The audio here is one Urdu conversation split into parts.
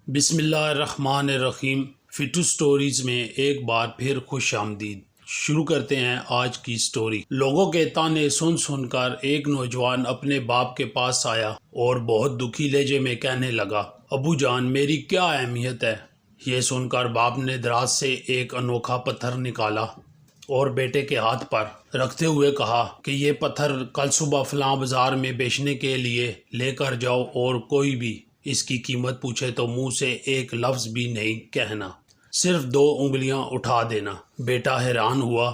بسم اللہ الرحمن الرحیم۔ فٹو سٹوریز میں ایک بار پھر خوش آمدید۔ شروع کرتے ہیں آج کی سٹوری۔ لوگوں کے تانے سن سن کر ایک نوجوان اپنے باپ کے پاس آیا اور بہت دکھی لہجے میں کہنے لگا، ابو جان میری کیا اہمیت ہے؟ یہ سن کر باپ نے دراز سے ایک انوکھا پتھر نکالا اور بیٹے کے ہاتھ پر رکھتے ہوئے کہا کہ یہ پتھر کل صبح فلاں بازار میں بیچنے کے لیے لے کر جاؤ اور کوئی بھی اس کی قیمت پوچھے تو منہ سے ایک لفظ بھی نہیں کہنا، صرف 2 انگلیاں اٹھا دینا۔ بیٹا حیران ہوا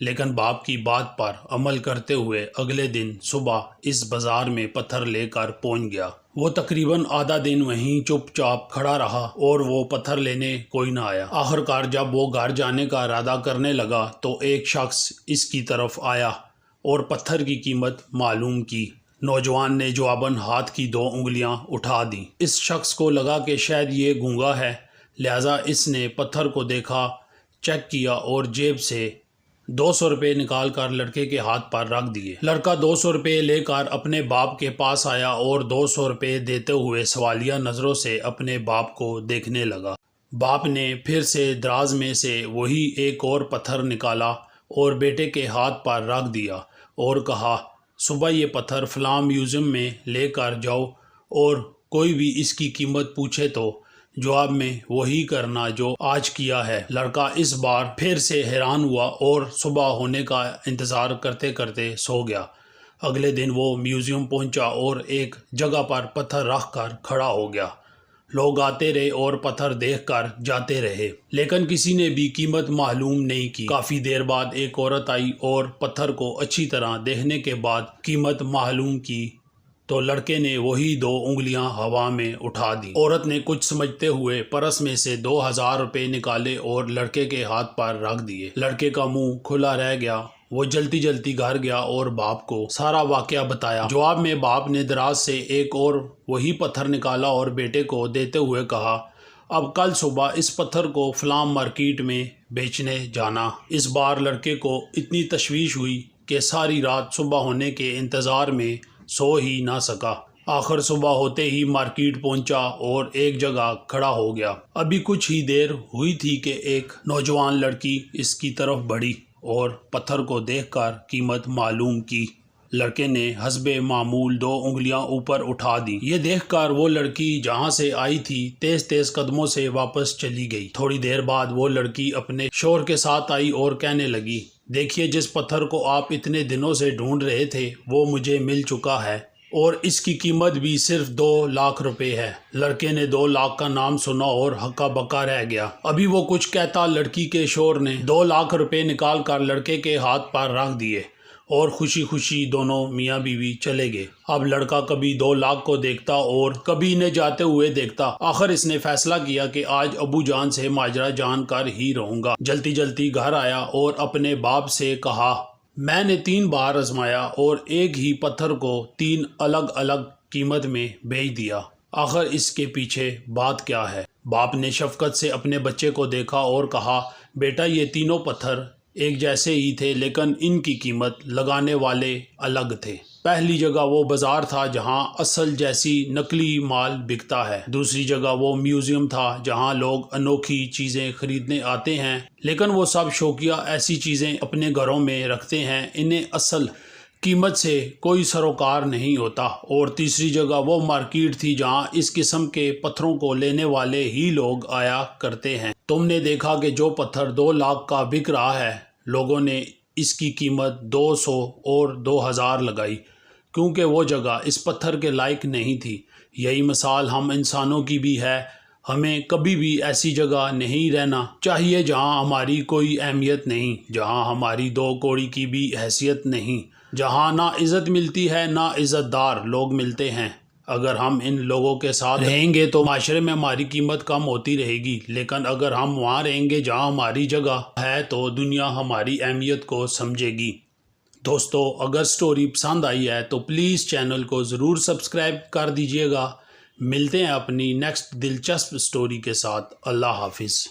لیکن باپ کی بات پر عمل کرتے ہوئے اگلے دن صبح اس بازار میں پتھر لے کر پہنچ گیا۔ وہ تقریباً آدھا دن وہیں چپ چاپ کھڑا رہا اور وہ پتھر لینے کوئی نہ آیا۔ آخرکار جب وہ گھر جانے کا ارادہ کرنے لگا تو ایک شخص اس کی طرف آیا اور پتھر کی قیمت معلوم کی۔ نوجوان نے جواباً ہاتھ کی 2 انگلیاں اٹھا دیں۔ اس شخص کو لگا کہ شاید یہ گونگا ہے، لہذا اس نے پتھر کو دیکھا، چیک کیا اور جیب سے 200 روپے نکال کر لڑکے کے ہاتھ پر رکھ دیے۔ لڑکا 200 روپے لے کر اپنے باپ کے پاس آیا اور 200 روپے دیتے ہوئے سوالیہ نظروں سے اپنے باپ کو دیکھنے لگا۔ باپ نے پھر سے دراز میں سے وہی ایک اور پتھر نکالا اور بیٹے کے ہاتھ پر رکھ دیا اور کہا، صبح یہ پتھر فلاں میوزیم میں لے کر جاؤ اور کوئی بھی اس کی قیمت پوچھے تو جواب میں وہی کرنا جو آج کیا ہے۔ لڑکا اس بار پھر سے حیران ہوا اور صبح ہونے کا انتظار کرتے کرتے سو گیا۔ اگلے دن وہ میوزیم پہنچا اور ایک جگہ پر پتھر رکھ کر کھڑا ہو گیا۔ لوگ آتے رہے اور پتھر دیکھ کر جاتے رہے لیکن کسی نے بھی قیمت معلوم نہیں کی۔ کافی دیر بعد ایک عورت آئی اور پتھر کو اچھی طرح دیکھنے کے بعد قیمت معلوم کی تو لڑکے نے وہی 2 انگلیاں ہوا میں اٹھا دیں۔ عورت نے کچھ سمجھتے ہوئے پرس میں سے 2000 روپے نکالے اور لڑکے کے ہاتھ پر رکھ دیے۔ لڑکے کا منہ کھلا رہ گیا۔ وہ جلدی جلدی گھر گیا اور باپ کو سارا واقعہ بتایا۔ جواب میں باپ نے دراز سے ایک اور وہی پتھر نکالا اور بیٹے کو دیتے ہوئے کہا، اب کل صبح اس پتھر کو فلاں مارکیٹ میں بیچنے جانا۔ اس بار لڑکے کو اتنی تشویش ہوئی کہ ساری رات صبح ہونے کے انتظار میں سو ہی نہ سکا۔ آخر صبح ہوتے ہی مارکیٹ پہنچا اور ایک جگہ کھڑا ہو گیا۔ ابھی کچھ ہی دیر ہوئی تھی کہ ایک نوجوان لڑکی اس کی طرف بڑھی اور پتھر کو دیکھ کر قیمت معلوم کی۔ لڑکے نے حسب معمول 2 انگلیاں اوپر اٹھا دیں۔ یہ دیکھ کر وہ لڑکی جہاں سے آئی تھی تیز تیز قدموں سے واپس چلی گئی۔ تھوڑی دیر بعد وہ لڑکی اپنے شوہر کے ساتھ آئی اور کہنے لگی، دیکھیے جس پتھر کو آپ اتنے دنوں سے ڈھونڈ رہے تھے وہ مجھے مل چکا ہے اور اس کی قیمت بھی صرف 2 لاکھ روپے ہے۔ لڑکے نے 2 لاکھ کا نام سنا اور ہکا بکا رہ گیا۔ ابھی وہ کچھ کہتا لڑکی کے شوہر نے 2 لاکھ روپے نکال کر لڑکے کے ہاتھ پر رکھ دیے اور خوشی خوشی دونوں میاں بیوی چلے گئے۔ اب لڑکا کبھی 2 لاکھ کو دیکھتا اور کبھی انہیں جاتے ہوئے دیکھتا۔ آخر اس نے فیصلہ کیا کہ آج ابو جان سے ماجرا جان کر ہی رہوں گا۔ جلدی جلدی گھر آیا اور اپنے باپ سے کہا، میں نے 3 بار آزمایا اور ایک ہی پتھر کو 3 الگ الگ قیمت میں بیچ دیا، آخر اس کے پیچھے بات کیا ہے؟ باپ نے شفقت سے اپنے بچے کو دیکھا اور کہا، بیٹا یہ تینوں پتھر ایک جیسے ہی تھے لیکن ان کی قیمت لگانے والے الگ تھے۔ پہلی جگہ وہ بازار تھا جہاں اصل جیسی نقلی مال بکتا ہے، دوسری جگہ وہ میوزیم تھا جہاں لوگ انوکھی چیزیں خریدنے آتے ہیں لیکن وہ سب شوقیہ ایسی چیزیں اپنے گھروں میں رکھتے ہیں، انہیں اصل قیمت سے کوئی سروکار نہیں ہوتا، اور تیسری جگہ وہ مارکیٹ تھی جہاں اس قسم کے پتھروں کو لینے والے ہی لوگ آیا کرتے ہیں۔ تم نے دیکھا کہ جو پتھر 2 لاکھ کا بک رہا ہے لوگوں نے اس کی قیمت 200 اور 2000 لگائی کیونکہ وہ جگہ اس پتھر کے لائق نہیں تھی۔ یہی مثال ہم انسانوں کی بھی ہے، ہمیں کبھی بھی ایسی جگہ نہیں رہنا چاہیے جہاں ہماری کوئی اہمیت نہیں، جہاں ہماری 2 کوڑی کی بھی حیثیت نہیں، جہاں نہ عزت ملتی ہے نہ عزت دار لوگ ملتے ہیں۔ اگر ہم ان لوگوں کے ساتھ رہیں گے تو معاشرے میں ہماری قیمت کم ہوتی رہے گی، لیکن اگر ہم وہاں رہیں گے جہاں ہماری جگہ ہے تو دنیا ہماری اہمیت کو سمجھے گی۔ دوستو اگر سٹوری پسند آئی ہے تو پلیز چینل کو ضرور سبسکرائب کر دیجیے گا۔ ملتے ہیں اپنی نیکسٹ دلچسپ سٹوری کے ساتھ۔ اللہ حافظ۔